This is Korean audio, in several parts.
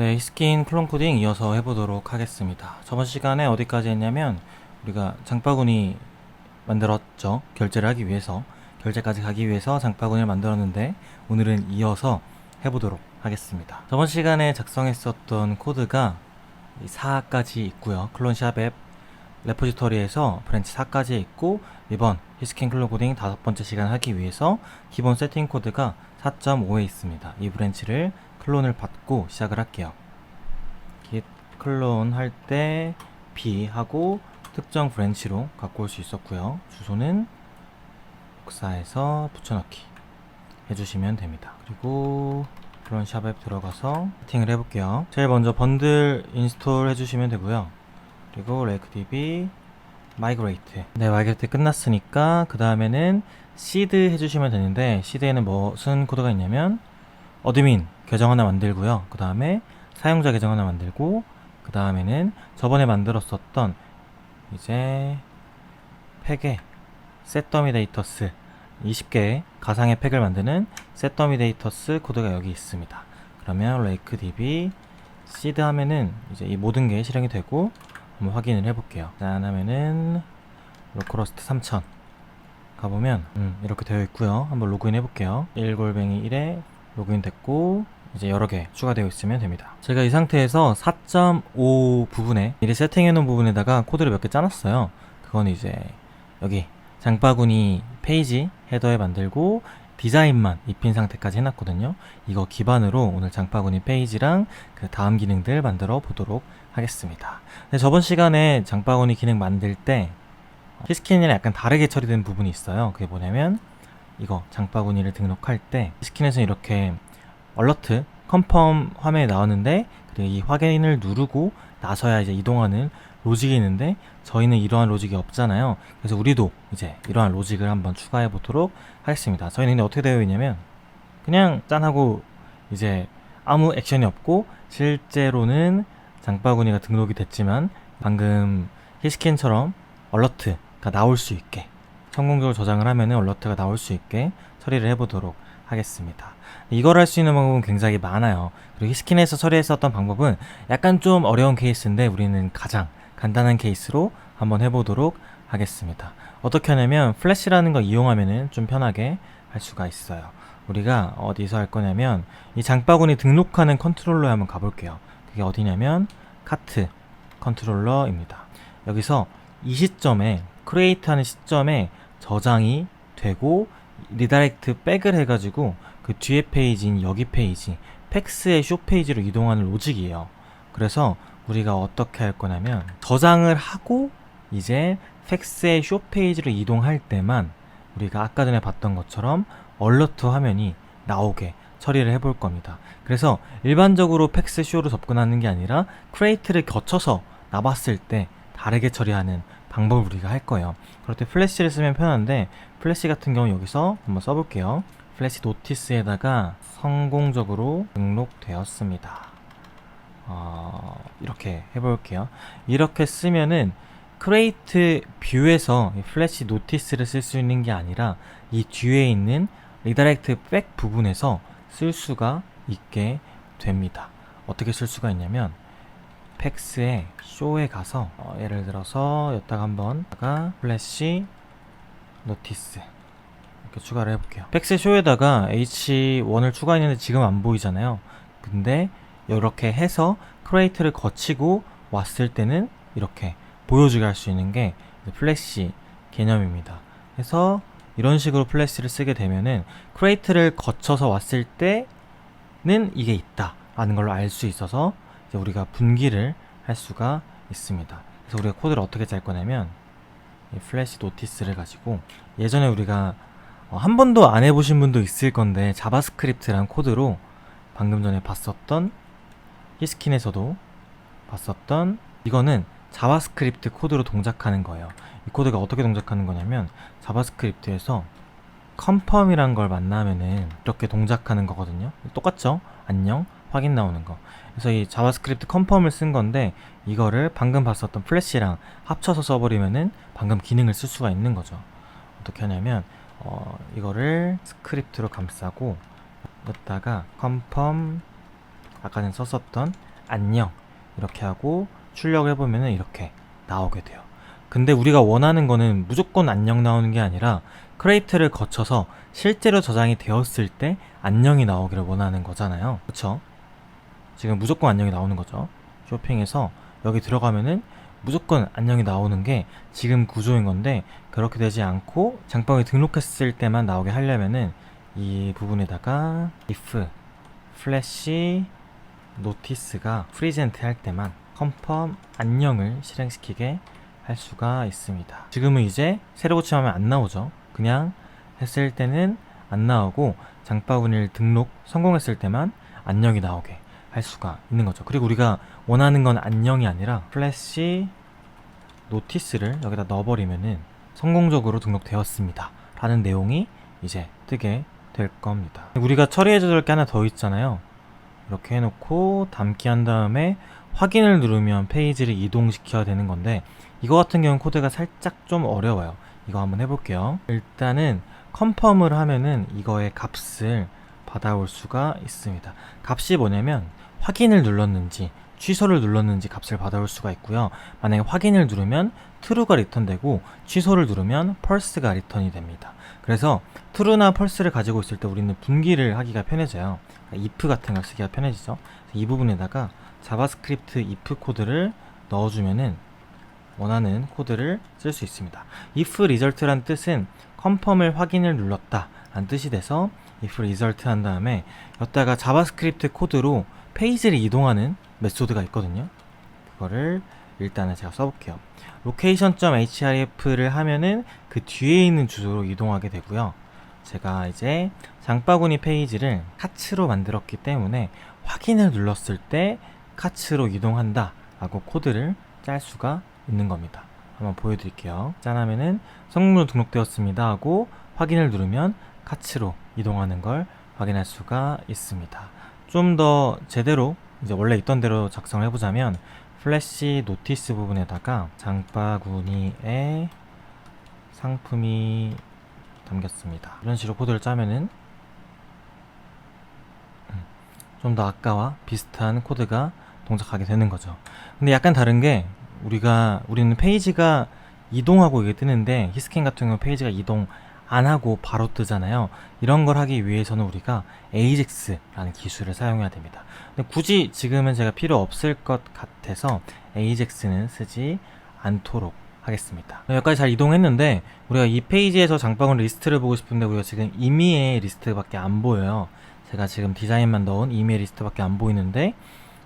네, 히스킨 클론 코딩 이어서 해보도록 하겠습니다. 저번 시간에 어디까지 했냐면 우리가 장바구니 만들었죠. 결제를 하기 위해서 결제까지 가기 위해서 장바구니를 만들었는데 오늘은 이어서 해보도록 하겠습니다. 저번 시간에 작성했었던 코드가 4까지 있고요. 클론샵 앱 레포지터리에서 브랜치 4까지 있고 이번 히스킨 클론 코딩 5번째 시간 하기 위해서 기본 세팅 코드가 4.5에 있습니다. 이 브랜치를 클론을 받고 시작을 할게요. git 클론 할 때 b 하고 특정 브랜치로 갖고 올 수 있었고요. 주소는 복사해서 붙여넣기 해주시면 됩니다. 그리고 클론 샵에 들어가서 세팅을 해볼게요. 제일 먼저 번들 인스톨 해주시면 되고요. 그리고 rakedb migrate. 네, migrate 끝났으니까 그 다음에는 seed 해주시면 되는데 seed에는 무슨 코드가 있냐면 어드민 계정 하나 만들고요. 그 다음에 사용자 계정 하나 만들고 그 다음에는 저번에 만들었었던 이제 팩에 setDomDatas 20개의 가상의 팩을 만드는 setDomDatas 코드가 여기 있습니다. 그러면 rakedb seed 하면은 이제 이 모든 게 실행이 되고 한번 확인을 해볼게요. 짠 하면은 localhost 3000 가보면 이렇게 되어 있고요. 한번 로그인 해볼게요. 1골뱅이1에 로그인 됐고 이제 여러 개 추가되어 있으면 됩니다. 제가 이 상태에서 4.5 부분에 미리 세팅해 놓은 부분에다가 코드를 몇 개 짜놨어요. 그건 이제 여기 장바구니 페이지 헤더에 만들고 디자인만 입힌 상태까지 해놨거든요. 이거 기반으로 오늘 장바구니 페이지랑 그 다음 기능들 만들어 보도록 하겠습니다. 근데 저번 시간에 장바구니 기능 만들 때 히스킨이랑 약간 다르게 처리된 부분이 있어요. 그게 뭐냐면 이거 장바구니를 등록할 때 히스킨에서 이렇게 얼러트 컨펌 화면이 나오는데 그리고 이 확인을 누르고 나서야 이제 이동하는 로직이 있는데 저희는 이러한 로직이 없잖아요. 그래서 우리도 이제 이러한 로직을 한번 추가해 보도록 하겠습니다. 저희는 근데 어떻게 되어 있냐면 그냥 짠하고 이제 아무 액션이 없고 실제로는 장바구니가 등록이 됐지만 방금 히스킨처럼 얼러트가 나올 수 있게 성공적으로 저장을 하면은 얼러트가 나올 수 있게 처리를 해보도록 하겠습니다. 이걸 할 수 있는 방법은 굉장히 많아요. 그리고 히스킨에서 처리했었던 방법은 약간 좀 어려운 케이스인데 우리는 가장 간단한 케이스로 한번 해보도록 하겠습니다. 어떻게 하냐면 플래시라는 거 이용하면은 좀 편하게 할 수가 있어요. 우리가 어디서 할 거냐면 이 장바구니 등록하는 컨트롤러에 한번 가볼게요. 그게 어디냐면 카트 컨트롤러입니다. 여기서 이 시점에 크리에이트 하는 시점에 저장이 되고 리다이렉트 백을 해가지고 그 뒤에 페이지인 여기 페이지 팩스의 쇼 페이지로 이동하는 로직이에요. 그래서 우리가 어떻게 할 거냐면 저장을 하고 이제 팩스의 쇼 페이지로 이동할 때만 우리가 아까 전에 봤던 것처럼 얼러트 화면이 나오게 처리를 해볼 겁니다. 그래서 일반적으로 팩스 쇼로 접근하는 게 아니라 크리에이트를 거쳐서 나봤을 때 다르게 처리하는 방법을 우리가 할 거예요. 그럴 때 플래시를 쓰면 편한데 플래시 같은 경우 여기서 한번 써볼게요. 플래시 노티스에다가 성공적으로 등록되었습니다. 이렇게 해볼게요. 이렇게 쓰면은 크리에이트 뷰에서 플래시 노티스를 쓸 수 있는 게 아니라 이 뒤에 있는 리다이렉트 백 부분에서 쓸 수가 있게 됩니다. 어떻게 쓸 수가 있냐면 팩스의 쇼에 가서 예를 들어서 여기다가 한번 플래시 노티스 이렇게 추가를 해볼게요. 팩스 쇼에다가 H1을 추가했는데 지금 안 보이잖아요. 근데 이렇게 해서 크리에이트를 거치고 왔을 때는 이렇게 보여주게 할 수 있는 게 플래시 개념입니다. 그래서 이런 식으로 플래시를 쓰게 되면은 크리에이트를 거쳐서 왔을 때는 이게 있다 라는 걸로 알 수 있어서 이제 우리가 분기를 할 수가 있습니다. 그래서 우리가 코드를 어떻게 짤 거냐면 이 플래시 노티스를 가지고 예전에 우리가 한 번도 안 해보신 분도 있을 건데 자바스크립트란 코드로 방금 전에 봤었던 히스킨에서도 봤었던 이거는 자바스크립트 코드로 동작하는 거예요. 이 코드가 어떻게 동작하는 거냐면 자바스크립트에서 컨펌이란 걸 만나면은 이렇게 동작하는 거거든요. 똑같죠? 안녕 확인 나오는 거. 그래서 이 자바스크립트 컨펌을 쓴 건데 이거를 방금 봤었던 플래시랑 합쳐서 써버리면은 방금 기능을 쓸 수가 있는 거죠. 어떻게 하냐면 이거를 스크립트로 감싸고 여기다가 컨펌 아까 전 썼었던 안녕 이렇게 하고 출력을 해보면은 이렇게 나오게 돼요. 근데 우리가 원하는 거는 무조건 안녕 나오는 게 아니라 크레이트를 거쳐서 실제로 저장이 되었을 때 안녕이 나오기를 원하는 거잖아요. 그쵸? 지금 무조건 안녕이 나오는 거죠. 쇼핑에서 여기 들어가면은 무조건 안녕이 나오는 게 지금 구조인 건데, 그렇게 되지 않고 장바구니 등록했을 때만 나오게 하려면은 이 부분에다가 if 플래시 노티스가 프리젠트 할 때만 컨펌 안녕을 실행시키게 할 수가 있습니다. 지금은 이제 새로 고침하면 안 나오죠. 그냥 했을 때는 안 나오고 장바구니를 등록 성공했을 때만 안녕이 나오게 할 수가 있는 거죠. 그리고 우리가 원하는 건 안녕이 아니라 플래시 노티스를 여기다 넣어버리면은 성공적으로 등록되었습니다 라는 내용이 이제 뜨게 될 겁니다. 우리가 처리해줘야 될 게 하나 더 있잖아요. 이렇게 해놓고 담기 한 다음에 확인을 누르면 페이지를 이동시켜야 되는 건데, 이거 같은 경우는 코드가 살짝 좀 어려워요. 이거 한번 해볼게요. 일단은 컨펌을 하면은 이거의 값을 받아올 수가 있습니다. 값이 뭐냐면 확인을 눌렀는지 취소를 눌렀는지 값을 받아올 수가 있고요. 만약에 확인을 누르면 true가 리턴되고 취소를 누르면 false가 리턴이 됩니다. 그래서 true나 false를 가지고 있을 때 우리는 분기를 하기가 편해져요. 그러니까 if 같은 걸 쓰기가 편해지죠. 이 부분에다가 자바스크립트 if 코드를 넣어주면은 원하는 코드를 쓸 수 있습니다. if result란 뜻은 컨펌을 확인을 눌렀다 라는 뜻이 돼서 if result 한 다음에 여기다가 자바스크립트 코드로 페이지를 이동하는 메소드가 있거든요. 그거를 일단은 제가 써볼게요. location.href를 하면은 그 뒤에 있는 주소로 이동하게 되고요. 제가 이제 장바구니 페이지를 카츠로 만들었기 때문에 확인을 눌렀을 때 카츠로 이동한다 라고 코드를 짤 수가 있는 겁니다. 한번 보여드릴게요. 짠하면은 성능으로 등록되었습니다 하고 확인을 누르면 카츠로 이동하는 걸 확인할 수가 있습니다. 좀 더 제대로 이제 원래 있던 대로 작성을 해보자면 플래시 노티스 부분에다가 장바구니에 상품이 담겼습니다. 이런 식으로 코드를 짜면은 좀 더 아까와 비슷한 코드가 동작하게 되는 거죠. 근데 약간 다른 게 우리는 페이지가 이동하고 이게 뜨는데 히스캔 같은 경우 페이지가 이동 안 하고 바로 뜨잖아요. 이런 걸 하기 위해서는 우리가 AJAX라는 기술을 사용해야 됩니다. 근데 굳이 지금은 제가 필요 없을 것 같아서 AJAX는 쓰지 않도록 하겠습니다. 여기까지 잘 이동했는데 우리가 이 페이지에서 장바구니 리스트를 보고 싶은데 우리가 지금 임의의 리스트밖에 안 보여요. 제가 지금 디자인만 넣은 임의의 리스트밖에 안 보이는데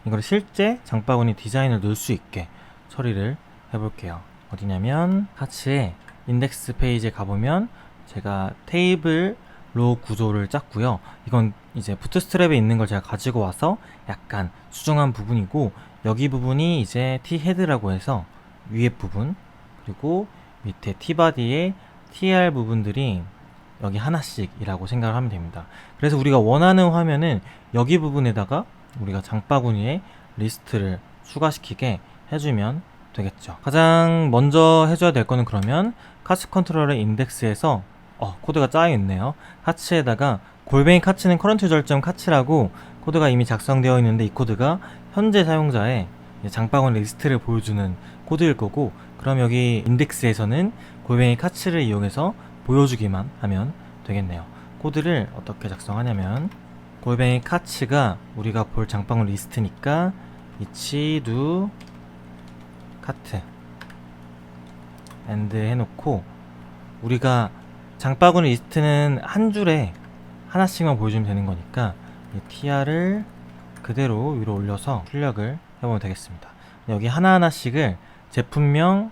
이걸 실제 장바구니 디자인을 넣을 수 있게 처리를 해볼게요. 어디냐면 카츠의 인덱스 페이지에 가보면 제가 테이블로 구조를 짰고요. 이건 이제 부트스트랩에 있는 걸 제가 가지고 와서 약간 수정한 부분이고, 여기 부분이 이제 T헤드라고 해서 위에 부분, 그리고 밑에 T바디의 TR 부분들이 여기 하나씩이라고 생각을 하면 됩니다. 그래서 우리가 원하는 화면은 여기 부분에다가 우리가 장바구니에 리스트를 추가시키게 해주면 되겠죠. 가장 먼저 해줘야 될 거는 그러면 카츠 컨트롤의 인덱스에서 코드가 짜여있네요. 카츠에다가 골뱅이 카츠는 커런트 유저점 카츠라고 코드가 이미 작성되어 있는데, 이 코드가 현재 사용자의 장바구니 리스트를 보여주는 코드일 거고, 그럼 여기 인덱스에서는 골뱅이 카츠를 이용해서 보여주기만 하면 되겠네요. 코드를 어떻게 작성하냐면 골뱅이 카츠가 우리가 볼 장바구니 리스트니까 이치 두 카트 엔드 해놓고, 우리가 장바구니 리스트는 한 줄에 하나씩만 보여주면 되는 거니까 이 tr을 그대로 위로 올려서 출력을 해보면 되겠습니다. 여기 하나하나씩을 제품명,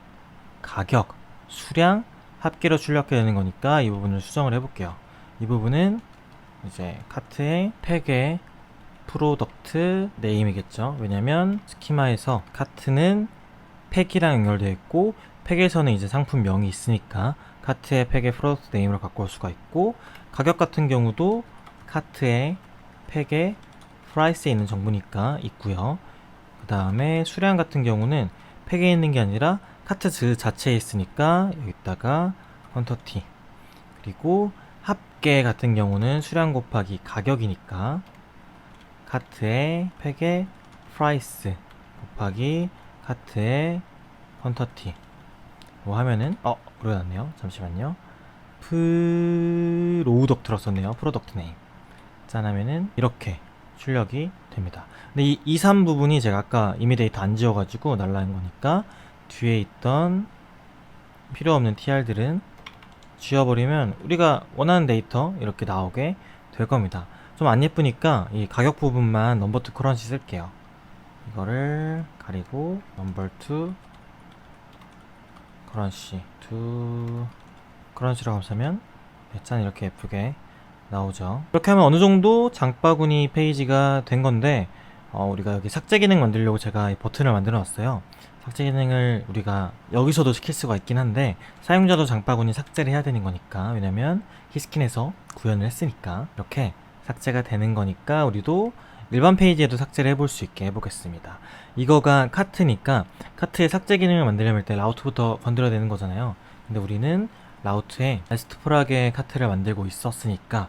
가격, 수량, 합계로 출력해야 되는 거니까 이 부분을 수정을 해볼게요. 이 부분은 이제 카트의 팩의 프로덕트 네임이겠죠. 왜냐면 스키마에서 카트는 팩이랑 연결되어 있고 팩에서는 이제 상품명이 있으니까 카트의 팩의 프로덕트 네임으로 바꿀 수가 있고, 가격 같은 경우도 카트의 팩의 프라이스에 있는 정보니까 있고요. 그 다음에 수량 같은 경우는 팩에 있는 게 아니라 카트 자체에 있으니까 여기다가 퀀터티, 그리고 합계 같은 경우는 수량 곱하기 가격이니까 카트의 팩의 프라이스 곱하기 카트의 퀀터티 뭐 하면은 그러네요. 잠시만요. 프로덕트 들었었네요. 프로덕트 네임 짠 하면은 이렇게 출력이 됩니다. 근데 이 2, 3 부분이 제가 아까 이미 데이터 안 지워가지고 날라간 거니까 뒤에 있던 필요 없는 tr들은 지워버리면 우리가 원하는 데이터 이렇게 나오게 될 겁니다. 좀 안 예쁘니까 이 가격 부분만 넘버2 커런시 쓸게요. 이거를 가리고 넘버2 커런시 2 커런시라고 하면 짠 이렇게 예쁘게 나오죠. 이렇게 하면 어느 정도 장바구니 페이지가 된 건데 우리가 여기 삭제 기능 만들려고 제가 이 버튼을 만들어 놨어요. 삭제 기능을 우리가 여기서도 시킬 수가 있긴 한데 사용자도 장바구니 삭제를 해야 되는 거니까, 왜냐면 히스킨에서 구현을 했으니까 이렇게 삭제가 되는 거니까 우리도 일반 페이지에도 삭제를 해볼 수 있게 해보겠습니다. 이거가 카트니까 카트에 삭제 기능을 만들려면 일단 라우트부터 건드려야 되는 거잖아요. 근데 우리는 라우트에 레스트풀하게 카트를 만들고 있었으니까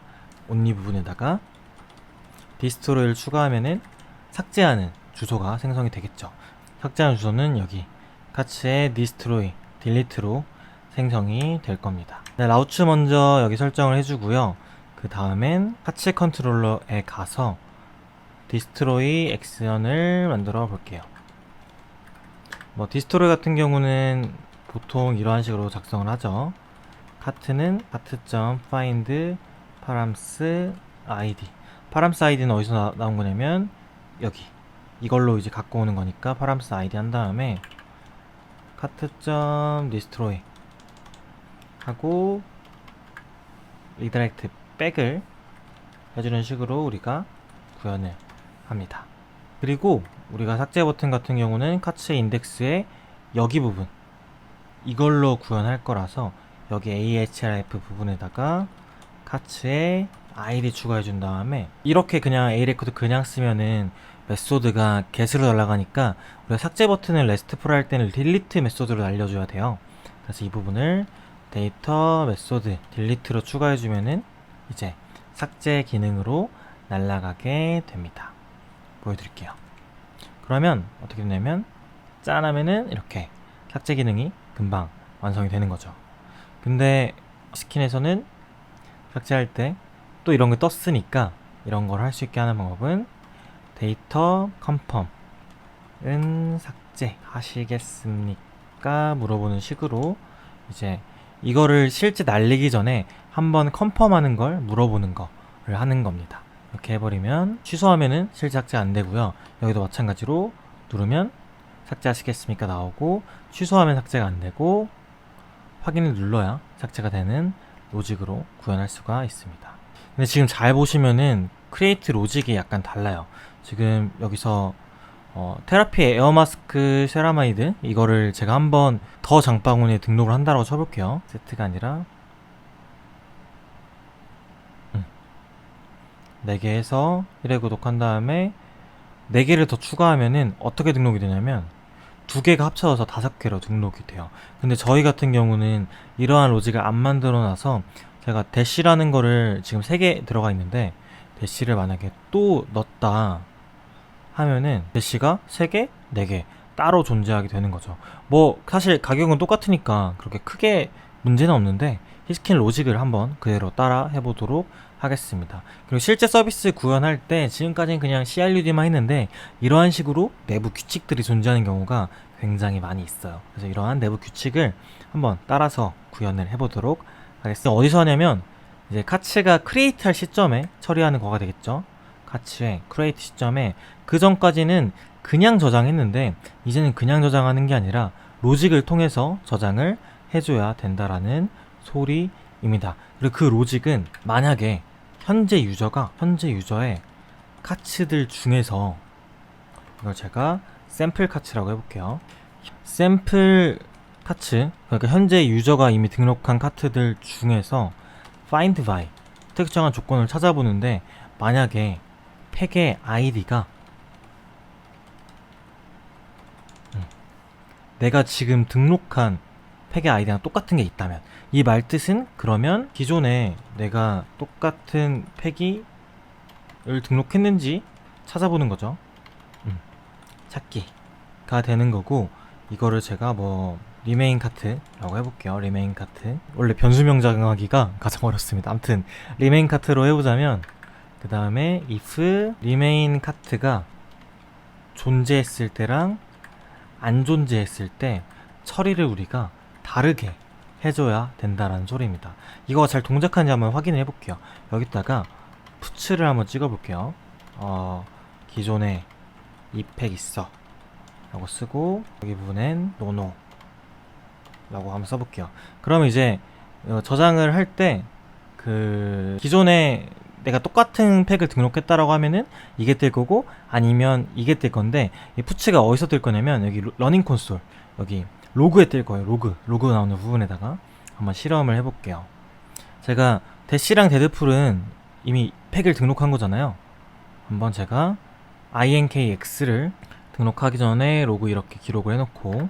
온리 부분에다가 디스트로이를 추가하면은 삭제하는 주소가 생성이 되겠죠. 삭제하는 주소는 여기 카츠의 디스트로이 딜리트로 생성이 될 겁니다. 네, 라우트 먼저 여기 설정을 해주고요. 그 다음엔 카츠 컨트롤러에 가서 디스트로이 액션을 만들어 볼게요. 뭐 디스트로이 같은 경우는 보통 이러한 식으로 작성을 하죠. 카트는 카트.find params id. params id는 어디서 나온 거냐면 여기 이걸로 이제 갖고 오는 거니까 params id 한 다음에 카트.destroy 하고 redirect back을 해주는 식으로 우리가 구현을 합니다. 그리고 우리가 삭제 버튼 같은 경우는 카츠의 인덱스의 여기 부분 이걸로 구현할 거라서 여기 ahref 부분에다가 카츠의 id 추가해 준 다음에 이렇게 그냥 a레코드 그냥 쓰면은 메소드가 get으로 날아가니까 우리가 삭제 버튼을 레스트풀 할 때는 delete 메소드로 날려줘야 돼요. 그래서 이 부분을 데이터 메소드 delete로 추가해 주면은 이제 삭제 기능으로 날아가게 됩니다. 보여드릴게요. 그러면 어떻게 되냐면 짠 하면은 이렇게 삭제 기능이 금방 완성이 되는 거죠. 근데 스킨에서는 삭제할 때 또 이런 게 떴으니까 이런 걸 할 수 있게 하는 방법은 데이터 컨펌은 삭제하시겠습니까? 물어보는 식으로 이제 이거를 실제 날리기 전에 한번 컨펌하는 걸 물어보는 거를 하는 겁니다. 이렇게 해버리면 취소하면은 실제 삭제 안 되고요. 여기도 마찬가지로 누르면 삭제하시겠습니까 나오고, 취소하면 삭제가 안 되고 확인을 눌러야 삭제가 되는 로직으로 구현할 수가 있습니다. 근데 지금 잘 보시면은 크리에이트 로직이 약간 달라요. 지금 여기서 테라피 에어마스크 세라마이드 이거를 제가 한번 더 장바구니에 등록을 한다고 쳐볼게요. 세트가 아니라 4개 해서 1회 구독한 다음에 4개를 더 추가하면은 어떻게 등록이 되냐면 2개가 합쳐져서 5개로 등록이 돼요. 근데 저희 같은 경우는 이러한 로직을 안 만들어 놔서 제가 대시라는 거를 지금 3개 들어가 있는데 대시를 만약에 또 넣었다 하면은 대시가 3개, 4개 따로 존재하게 되는 거죠. 뭐 사실 가격은 똑같으니까 그렇게 크게 문제는 없는데 히스킨 로직을 한번 그대로 따라 해보도록 하겠습니다. 그리고 실제 서비스 구현할 때 지금까지는 그냥 CRUD만 했는데 이러한 식으로 내부 규칙들이 존재하는 경우가 굉장히 많이 있어요. 그래서 이러한 내부 규칙을 한번 따라서 구현을 해보도록 하겠습니다. 어디서 하냐면 이제 카츠가 크리에이트 할 시점에 처리하는 거가 되겠죠. 카츠의 크리에이트 시점에 그 전까지는 그냥 저장했는데 이제는 그냥 저장하는 게 아니라 로직을 통해서 저장을 해줘야 된다라는 소리입니다. 그리고 그 로직은 만약에 현재 유저의 카츠들 중에서 이걸 제가 샘플 카츠라고 해볼게요. 샘플 카츠, 그러니까 현재 유저가 이미 등록한 카트들 중에서 find by 특정한 조건을 찾아보는데 만약에 팩의 아이디가 내가 지금 등록한 팩의 아이디랑 똑같은 게 있다면, 이 말뜻은 그러면 기존에 내가 똑같은 팩을 등록했는지 찾아보는 거죠. 찾기가 되는 거고, 이거를 제가 뭐 리메인 카트라고 해볼게요. 리메인 카트. 원래 변수명 정하기가 가장 어렵습니다. 아무튼 리메인 카트로 해보자면, 그 다음에 if 리메인 카트가 존재했을 때랑 안 존재했을 때 처리를 우리가 다르게 해줘야 된다라는 소리입니다. 이거 잘 동작하는지 한번 확인을 해볼게요. 여기다가 푸츠를 한번 찍어볼게요. 기존에 이 팩 있어 라고 쓰고, 여기 부분엔 노노 라고 한번 써볼게요. 그럼 이제 저장을 할 때 그 기존에 내가 똑같은 팩을 등록했다라고 하면은 이게 뜰 거고, 아니면 이게 뜰 건데, 이 푸츠가 어디서 뜰 거냐면 여기 러닝 콘솔, 여기 로그에 뜰 거예요. 로그 나오는 부분에다가 한번 실험을 해볼게요. 제가 대시랑 데드풀은 이미 팩을 등록한 거잖아요. 한번 제가 inkx를 등록하기 전에 로그 이렇게 기록을 해놓고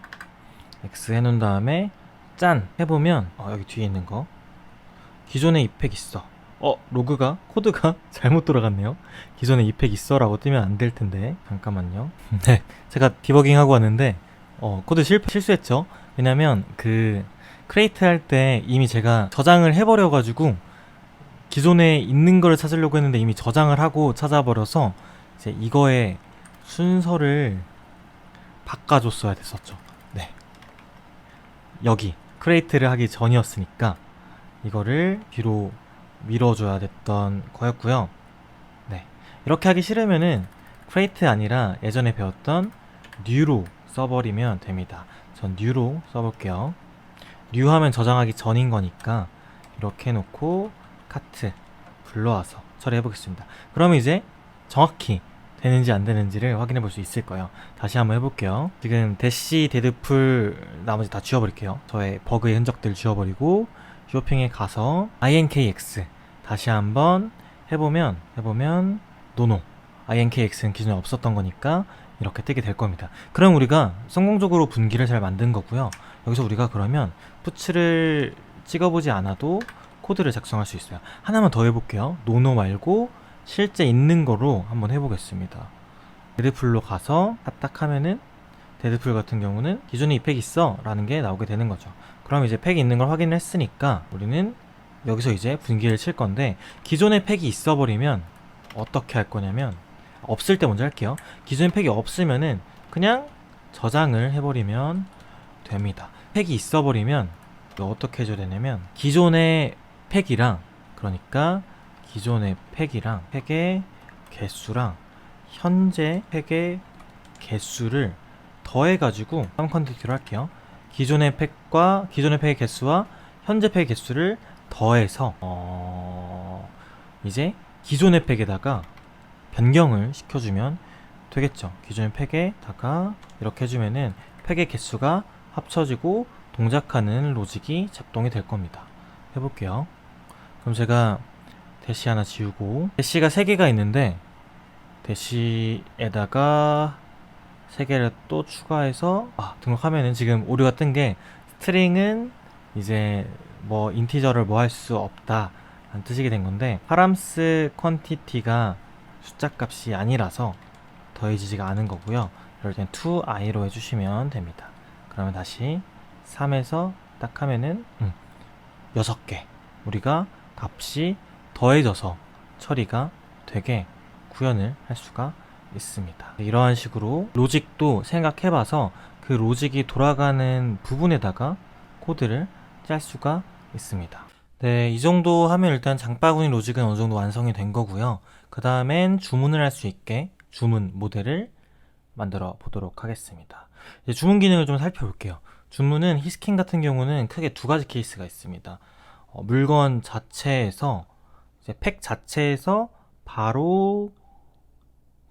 x 해놓은 다음에 짠 해보면, 여기 뒤에 있는 거 기존에 이 팩 있어. 로그가 코드가 잘못 돌아갔네요. 기존에 이 팩 있어 라고 뜨면 안 될 텐데, 잠깐만요. 네, 제가 디버깅 하고 왔는데 코드 실수했죠. 왜냐면 그 크레이트 할 때 이미 제가 저장을 해버려 가지고 기존에 있는 거를 찾으려고 했는데 이미 저장을 하고 찾아버려서 이제 이거의 순서를 바꿔줬어야 됐었죠. 네, 여기 크레이트를 하기 전이었으니까 이거를 뒤로 밀어줘야 됐던 거였고요. 네, 이렇게 하기 싫으면은 크레이트 아니라 예전에 배웠던 뉴로 써버리면 됩니다. 전 뉴로 써볼게요. 뉴 하면 저장하기 전인 거니까 이렇게 해놓고 카트 불러와서 처리해 보겠습니다. 그럼 이제 정확히 되는지 안 되는지를 확인해 볼 수 있을 거예요. 다시 한번 해볼게요. 지금 대시 데드풀 나머지 다 지워버릴게요. 저의 버그의 흔적들 지워버리고 쇼핑에 가서 inkx 다시 한번 해보면 노노, inkx는 기존에 없었던 거니까 이렇게 뜨게 될 겁니다. 그럼 우리가 성공적으로 분기를 잘 만든 거고요. 여기서 우리가 그러면 푸츠를 찍어보지 않아도 코드를 작성할 수 있어요. 하나만 더 해볼게요. 노노 말고 실제 있는 거로 한번 해보겠습니다. 데드풀로 가서 딱 하면은 데드풀 같은 경우는 기존에 이 팩 있어 라는 게 나오게 되는 거죠. 그럼 이제 팩이 있는 걸 확인을 했으니까 우리는 여기서 이제 분기를 칠 건데, 기존에 팩이 있어 버리면 어떻게 할 거냐면, 없을 때 먼저 할게요. 기존에 팩이 없으면은 그냥 저장을 해버리면 됩니다. 팩이 있어 버리면 어떻게 해줘야 되냐면, 기존의 팩이랑, 그러니까 기존의 팩이랑 팩의 개수랑 현재 팩의 개수를 더해가지고 썸 컨택트로 할게요. 기존의 팩과 기존의 팩의 개수와 현재 팩의 개수를 더해서 이제 기존의 팩에다가 변경을 시켜주면 되겠죠. 기존의 팩에다가 이렇게 해주면은 팩의 개수가 합쳐지고 동작하는 로직이 작동이 될 겁니다. 해볼게요. 그럼 제가 대시 하나 지우고, 대시가 3개가 있는데 대시에다가 3개를 또 추가해서 등록하면은 지금 오류가 뜬 게, 스트링은 이제 뭐 인티저를 뭐 할 수 없다 라는 뜻이게 된 건데, 파람스 퀀티티가 숫자 값이 아니라서 더해지지가 않은 거고요. 이럴 땐 toi로 해주시면 됩니다. 그러면 다시 3에서 딱 하면은 6개 우리가 값이 더해져서 처리가 되게 구현을 할 수가 있습니다. 이러한 식으로 로직도 생각해봐서 그 로직이 돌아가는 부분에다가 코드를 짤 수가 있습니다. 네, 이 정도 하면 일단 장바구니 로직은 어느 정도 완성이 된 거고요. 그 다음엔 주문을 할 수 있게 주문 모델을 만들어 보도록 하겠습니다. 이제 주문 기능을 좀 살펴볼게요. 주문은 히스킨 같은 경우는 크게 2가지 케이스가 있습니다. 물건 자체에서, 이제 팩 자체에서 바로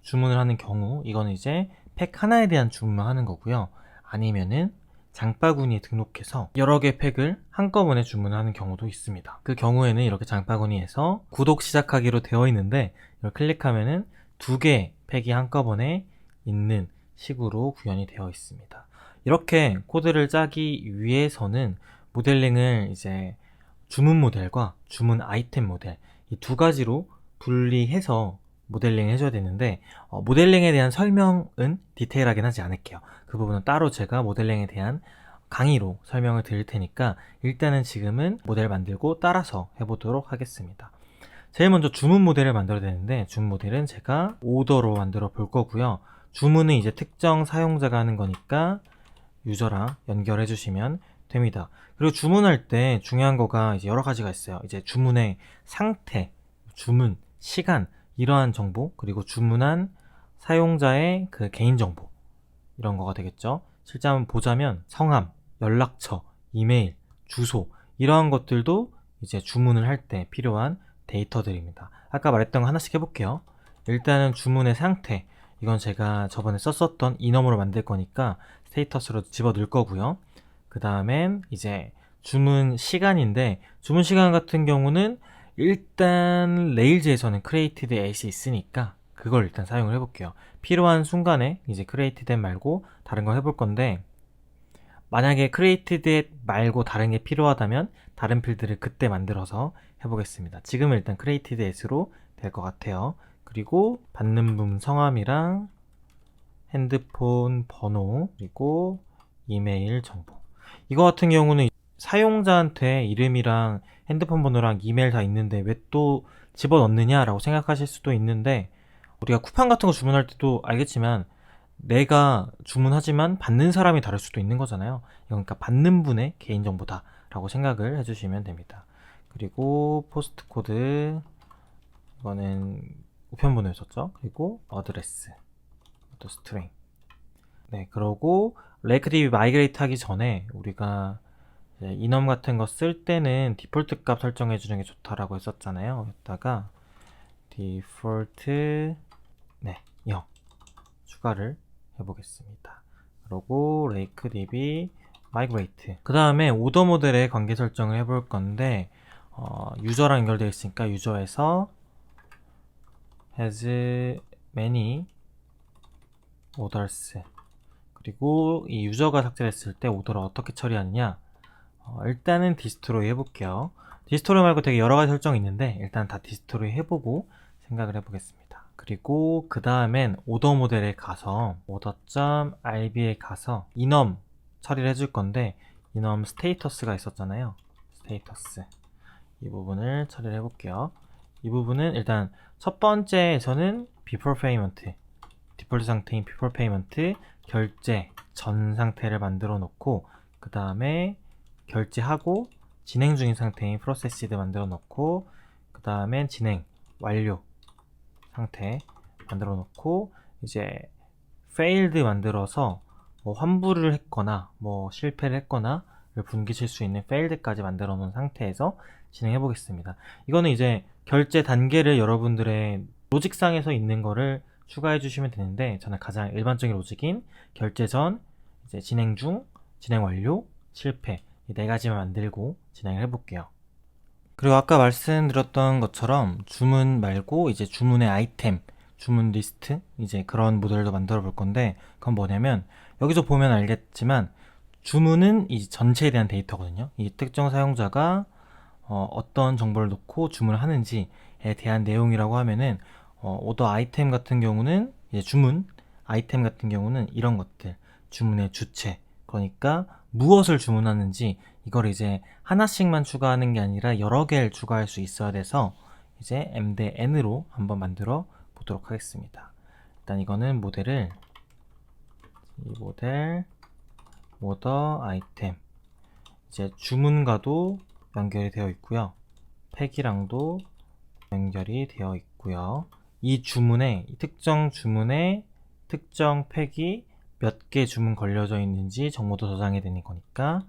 주문을 하는 경우, 이거는 이제 팩 하나에 대한 주문을 하는 거고요. 아니면은 장바구니에 등록해서 여러 개 팩을 한꺼번에 주문하는 경우도 있습니다. 그 경우에는 이렇게 장바구니에서 구독 시작하기로 되어 있는데, 이걸 클릭하면은 2개 팩이 한꺼번에 있는 식으로 구현이 되어 있습니다. 이렇게 코드를 짜기 위해서는 모델링을 이제 주문 모델과 주문 아이템 모델, 이 2가지로 분리해서 모델링 해줘야 되는데 모델링에 대한 설명은 디테일하긴 하지 않을게요. 그 부분은 따로 제가 모델링에 대한 강의로 설명을 드릴 테니까 일단은 지금은 모델 만들고 따라서 해보도록 하겠습니다. 제일 먼저 주문 모델을 만들어야 되는데 주문 모델은 제가 오더로 만들어 볼 거고요. 주문은 이제 특정 사용자가 하는 거니까 유저랑 연결해 주시면 됩니다. 그리고 주문할 때 중요한 거가 이제 여러 가지가 있어요. 이제 주문의 상태, 주문, 시간, 이러한 정보, 그리고 주문한 사용자의 그 개인정보, 이런 거가 되겠죠. 실제 한번 보자면 성함, 연락처, 이메일, 주소, 이러한 것들도 이제 주문을 할 때 필요한 데이터들입니다. 아까 말했던 거 하나씩 해볼게요. 일단은 주문의 상태, 이건 제가 저번에 썼었던 이넘으로 만들 거니까 스테이터스로 집어 넣을 거고요. 그 다음엔 이제 주문 시간인데, 주문 시간 같은 경우는 일단 레일즈에서는 created at이 있으니까 그걸 일단 사용을 해볼게요. 필요한 순간에 이제 created at 말고 다른 걸 해볼 건데, 만약에 created at 말고 다른 게 필요하다면 다른 필드를 그때 만들어서 해보겠습니다. 지금은 일단 created at로 될 것 같아요. 그리고 받는 분 성함이랑 핸드폰 번호, 그리고 이메일 정보. 이거 같은 경우는 사용자한테 이름이랑 핸드폰 번호랑 이메일 다 있는데 왜 또 집어넣느냐라고 생각하실 수도 있는데, 우리가 쿠팡 같은 거 주문할 때도 알겠지만 내가 주문하지만 받는 사람이 다를 수도 있는 거잖아요. 그러니까 받는 분의 개인정보다 라고 생각을 해주시면 됩니다. 그리고 포스트 코드, 이거는 우편번호였었죠. 그리고 어드레스, 또 스트링. 네, 그러고 레이크DB 마이그레이트 하기 전에 우리가 이넘 같은 거 쓸 때는 디폴트 값 설정해 주는 게 좋다라고 했었잖아요. 여기다가 디폴트 0 추가를 해보겠습니다. 그리고 레이크DB 마이그레이트. 그 다음에 오더 모델의 관계 설정을 해볼 건데, 유저랑 연결되어 있으니까 유저에서 has many orders. 그리고 이 유저가 삭제했을 때 오더를 어떻게 처리하느냐, 일단은 디스트로이 해볼게요. 디스트로이 말고 되게 여러 가지 설정이 있는데 일단 다 디스트로이 해보고 생각을 해보겠습니다. 그리고 그 다음엔 오더 모델에 가서 order.rb에 가서 이넘 처리를 해줄 건데, 이넘 스테이터스가 있었잖아요. 스테이터스, 이 부분을 처리를 해볼게요. 이 부분은 일단 첫 번째에서는 before payment, 디폴트 상태인 before payment, 결제 전 상태를 만들어 놓고, 그 다음에 결제하고 진행 중인 상태인 processed 만들어 놓고, 그 다음엔 진행 완료 상태 만들어 놓고, 이제 failed 만들어서 뭐 환불을 했거나 뭐 실패를 했거나 분기칠 수 있는 failed까지 만들어 놓은 상태에서 진행해 보겠습니다. 이거는 이제 결제 단계를 여러분들의 로직상에서 있는 거를 추가해 주시면 되는데, 저는 가장 일반적인 로직인 결제 전, 이제 진행 중, 진행 완료, 실패, 이 네 가지만 만들고 진행을 해볼게요. 그리고 아까 말씀드렸던 것처럼 주문 말고 이제 주문의 아이템, 주문 리스트, 이제 그런 모델도 만들어 볼 건데, 그건 뭐냐면 여기서 보면 알겠지만 주문은 이 전체에 대한 데이터거든요. 이 특정 사용자가 어떤 정보를 넣고 주문을 하는지에 대한 내용이라고 하면은, 오더 아이템 같은 경우는 이제 주문 아이템 같은 경우는 이런 것들, 주문의 주체, 그러니까 무엇을 주문하는지, 이걸 이제 하나씩만 추가하는 게 아니라 여러 개를 추가할 수 있어야 돼서 이제 m 대 n으로 한번 만들어 보도록 하겠습니다. 일단 이거는 모델을, 이 모델 오더 아이템, 이제 주문과도 연결이 되어 있고요, 팩이랑도 연결이 되어 있고요. 이 주문에, 이 특정 주문에 특정 팩이 몇 개 주문 걸려져 있는지 정보도 저장이 되는 거니까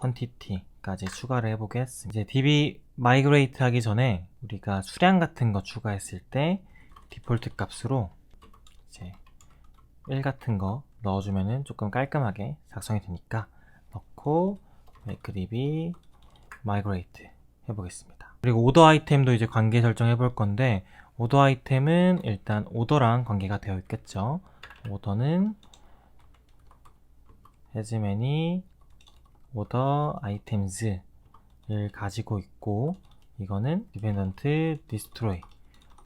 quantity까지 추가를 해보겠습니다. 이제 db migrate 하기 전에 우리가 수량 같은 거 추가했을 때 디폴트 값으로 이제 1 같은 거 넣어주면은 조금 깔끔하게 작성이 되니까 넣고 make db migrate 해보겠습니다. 그리고 오더 아이템도 이제 관계 설정해 볼 건데, 오더 아이템은 일단 오더랑 관계가 되어 있겠죠. 오더는 has many order items를 가지고 있고, 이거는 dependent destroy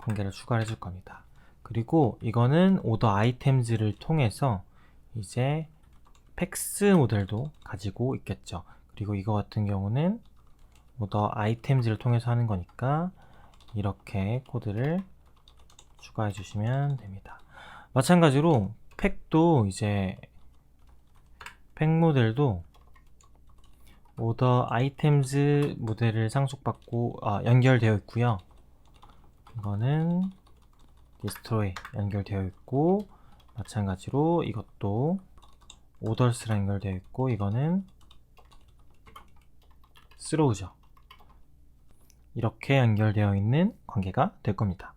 관계를 추가를 해줄 겁니다. 그리고 이거는 오더 아이템즈를 통해서 이제 팩스 모델도 가지고 있겠죠. 그리고 이거 같은 경우는 오더 아이템즈를 통해서 하는 거니까 이렇게 코드를 추가해 주시면 됩니다. 마찬가지로 팩도 이제 팩 모델도 오더 아이템즈 모델을 상속받고 연결되어 있고요. 이거는 디스트로이 연결되어 있고, 마찬가지로 이것도 오더스랑 연결되어 있고, 이거는 스로우죠. 이렇게 연결되어 있는 관계가 될 겁니다.